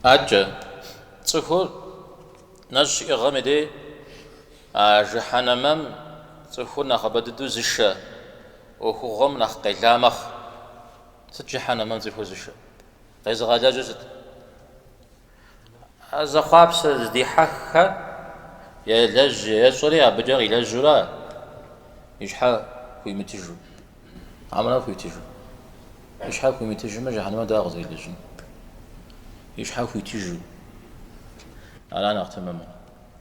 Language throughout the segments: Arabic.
أجا تصخور نش إغامدي جحنمم تصخور نخبددو زشة وخوغم نخ قيلامخ ستجحنمم تصخور زشة قيز غادا جزت أزخابس دي حخة يلج يصري أبجغ يلجرا يشحا كوي متجو عمنا كوي تجو يشحا كوي متجو ما جحنم دا غزي لجن يشحا كوي تجو على أنا تماما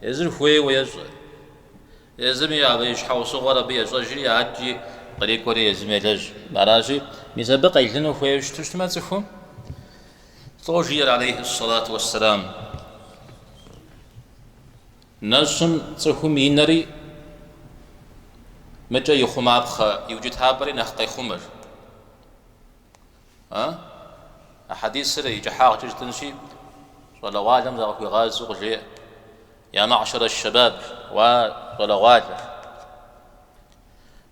يزل خوي ويزل يزم يا أبي يشحا وصغر أبي يزل جري عادي طريق وري يزم يلج مراجي ميزبق يلنو خوي وشتوش ما تفهم طوجي عليه الصلاة والسلام نرسم تفهم ينري متى يخمابخ يوجد هابري نخطي خمر أحاديث سري جحاق تجتنشي ولا وادم ذا في غاز وغجي يا معشر الشباب ولا وادم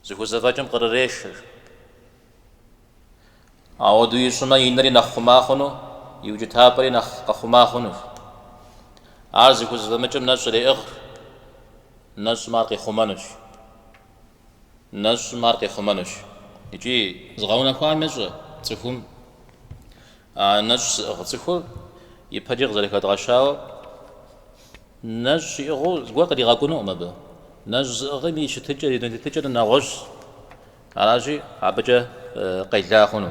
زكو زفاجم قرريش أودو يسمى ينري نخماخنو يوجد هابري نخماخنو عارزكو زفاجم نسري إغر نس مارقي خمانش نس مارقي خمانش يجي زغاونا خوان مزو تفهم نس تفهم يبهجر ذلك الغشاو نس يغو زغوا قد يغاكونو مبا نس غمي شتجر تجر نغش علاجي عبجه قيلا خنو